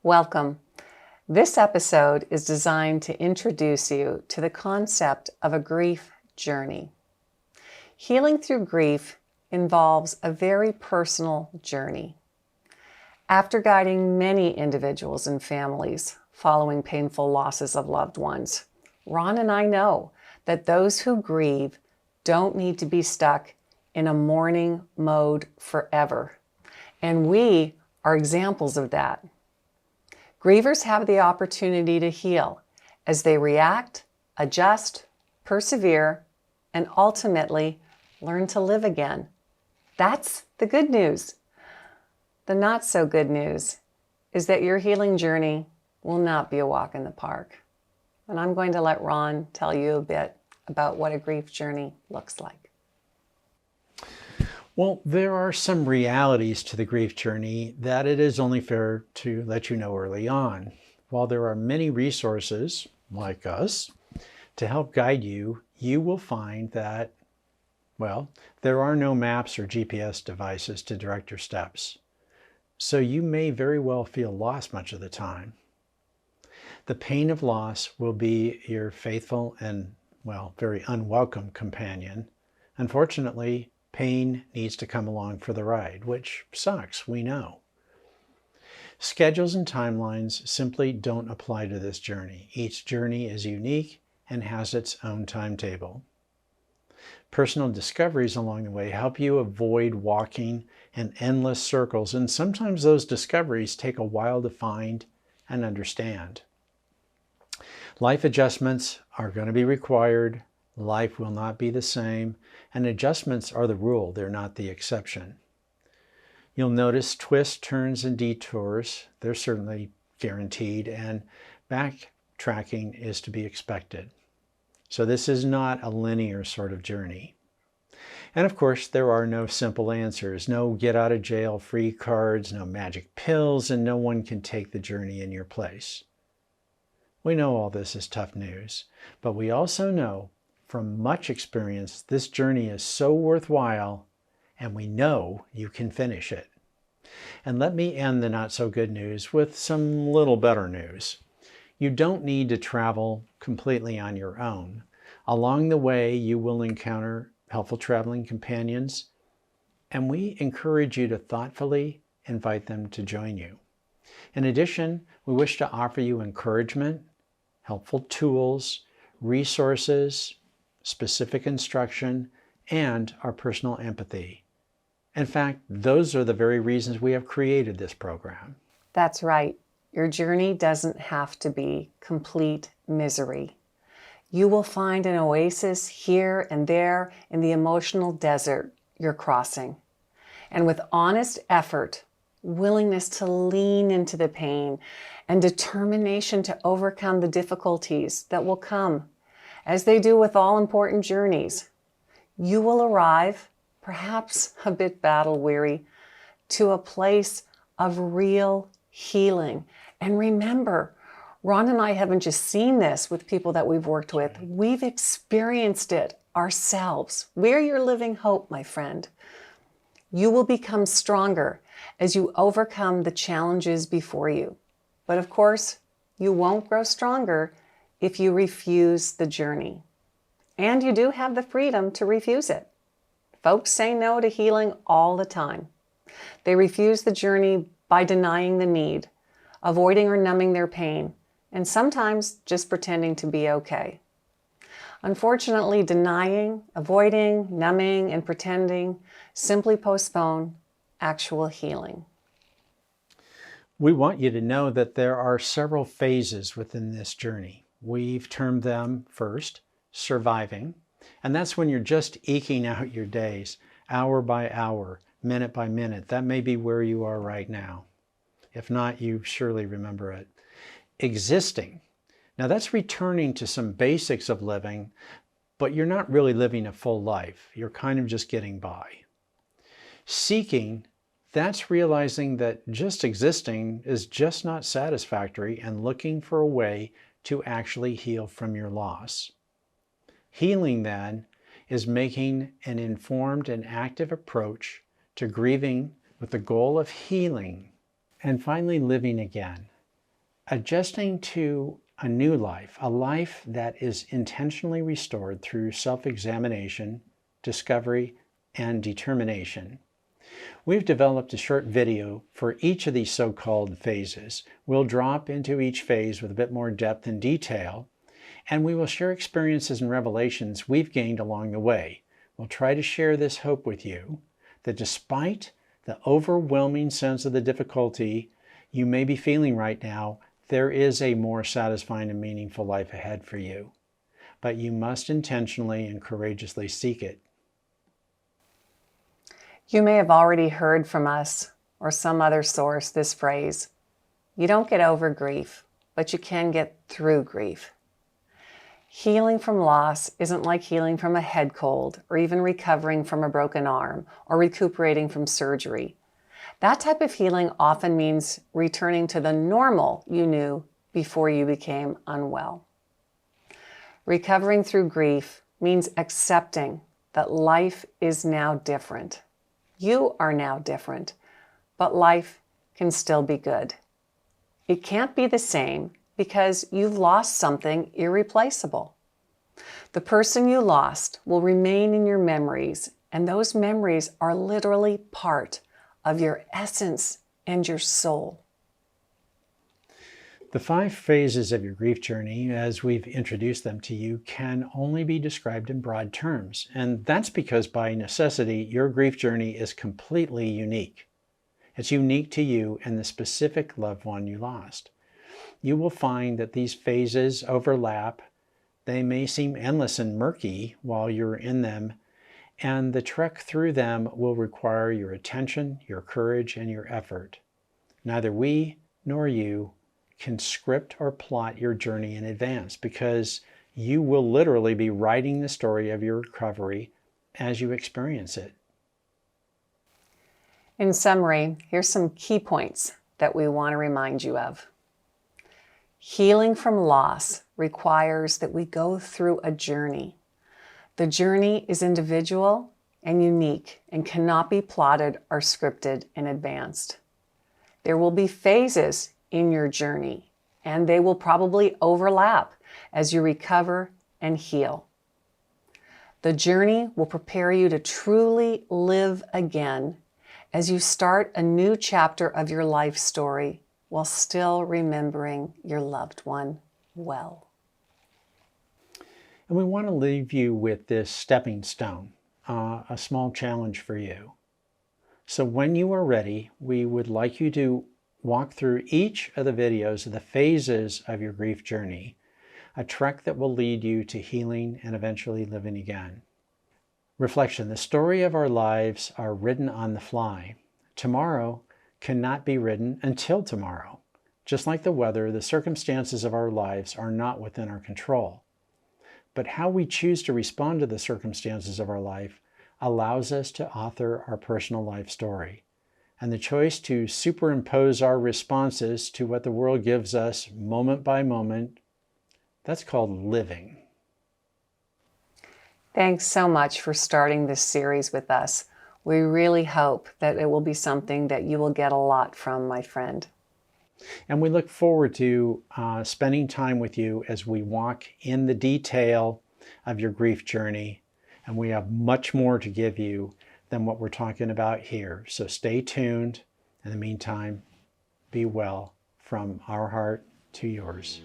Welcome. This episode is designed to introduce you to the concept of a grief journey. Healing through grief involves a very personal journey. After guiding many individuals and families following painful losses of loved ones, Ron and I know that those who grieve don't need to be stuck in a mourning mode forever. And we are examples of that. Grievers have the opportunity to heal as they react, adjust, persevere, and ultimately learn to live again. That's the good news. The not so good news is that your healing journey will not be a walk in the park. And I'm going to let Ron tell you a bit about what a grief journey looks like. Well, there are some realities to the grief journey that it is only fair to let you know early on. While there are many resources, like us, to help guide you, you will find that, well, there are no maps or GPS devices to direct your steps. So you may very well feel lost much of the time. The pain of loss will be your faithful and, well, very unwelcome companion. Unfortunately, pain needs to come along for the ride, which sucks, we know. Schedules and timelines simply don't apply to this journey. Each journey is unique and has its own timetable. Personal discoveries along the way help you avoid walking in endless circles, and sometimes those discoveries take a while to find and understand. Life adjustments are going to be required. Life will not be the same, and adjustments are the rule, they're not the exception. You'll notice twists, turns, and detours. They're certainly guaranteed, and backtracking is to be expected. So this is not a linear sort of journey. And of course, there are no simple answers, no get-out-of-jail-free cards, no magic pills, and no one can take the journey in your place. We know all this is tough news, but we also know from much experience, this journey is so worthwhile, and we know you can finish it. And let me end the not so good news with some little better news. You don't need to travel completely on your own. Along the way, you will encounter helpful traveling companions, and we encourage you to thoughtfully invite them to join you. In addition, we wish to offer you encouragement, helpful tools, resources, specific instruction, and our personal empathy. In fact, those are the very reasons we have created this program. That's right. Your journey doesn't have to be complete misery. You will find an oasis here and there in the emotional desert you're crossing. And with honest effort, willingness to lean into the pain, and determination to overcome the difficulties that will come, as they do with all important journeys, you will arrive, perhaps a bit battle-weary, to a place of real healing. And remember, Ron and I haven't just seen this with people that we've worked with. We've experienced it ourselves. We're your living hope, my friend. You will become stronger as you overcome the challenges before you. But of course, you won't grow stronger if you refuse the journey. And you do have the freedom to refuse it. Folks say no to healing all the time. They refuse the journey by denying the need, avoiding or numbing their pain, and sometimes just pretending to be okay. Unfortunately, denying, avoiding, numbing, and pretending simply postpone actual healing. We want you to know that there are several phases within this journey. We've termed them first, surviving, and that's when you're just eking out your days, hour by hour, minute by minute. That may be where you are right now. If not, you surely remember it. Existing. Now that's returning to some basics of living, but you're not really living a full life. You're kind of just getting by. Seeking. That's realizing that just existing is just not satisfactory and looking for a way to actually heal from your loss. Healing, then, is making an informed and active approach to grieving with the goal of healing and finally living again. Adjusting to a new life, a life that is intentionally restored through self-examination, discovery, and determination. We've developed a short video for each of these so-called phases. We'll drop into each phase with a bit more depth and detail, and we will share experiences and revelations we've gained along the way. We'll try to share this hope with you that despite the overwhelming sense of the difficulty you may be feeling right now, there is a more satisfying and meaningful life ahead for you. But you must intentionally and courageously seek it. You may have already heard from us or some other source this phrase, you don't get over grief, but you can get through grief. Healing from loss isn't like healing from a head cold or even recovering from a broken arm or recuperating from surgery. That type of healing often means returning to the normal you knew before you became unwell. Recovering through grief means accepting that life is now different. You are now different, but life can still be good. It can't be the same because you've lost something irreplaceable. The person you lost will remain in your memories, and those memories are literally part of your essence and your soul. The 5 phases of your grief journey, as we've introduced them to you, can only be described in broad terms. And that's because by necessity, your grief journey is completely unique. It's unique to you and the specific loved one you lost. You will find that these phases overlap. They may seem endless and murky while you're in them, and the trek through them will require your attention, your courage, and your effort. Neither we nor you can script or plot your journey in advance because you will literally be writing the story of your recovery as you experience it. In summary, here's some key points that we want to remind you of. Healing from loss requires that we go through a journey. The journey is individual and unique and cannot be plotted or scripted in advance. There will be phases in your journey, and they will probably overlap as you recover and heal. The journey will prepare you to truly live again as you start a new chapter of your life story while still remembering your loved one well. And we want to leave you with this stepping stone, a small challenge for you. So when you are ready, we would like you to walk through each of the videos of the phases of your grief journey, a trek that will lead you to healing and eventually living again. Reflection: the story of our lives are written on the fly. Tomorrow cannot be written until tomorrow. Just like the weather, the circumstances of our lives are not within our control. But how we choose to respond to the circumstances of our life allows us to author our personal life story. And the choice to superimpose our responses to what the world gives us moment by moment, that's called living. Thanks so much for starting this series with us. We really hope that it will be something that you will get a lot from, my friend. And we look forward to spending time with you as we walk in the detail of your grief journey. And we have much more to give you than what we're talking about here. So stay tuned. In the meantime, be well from our heart to yours.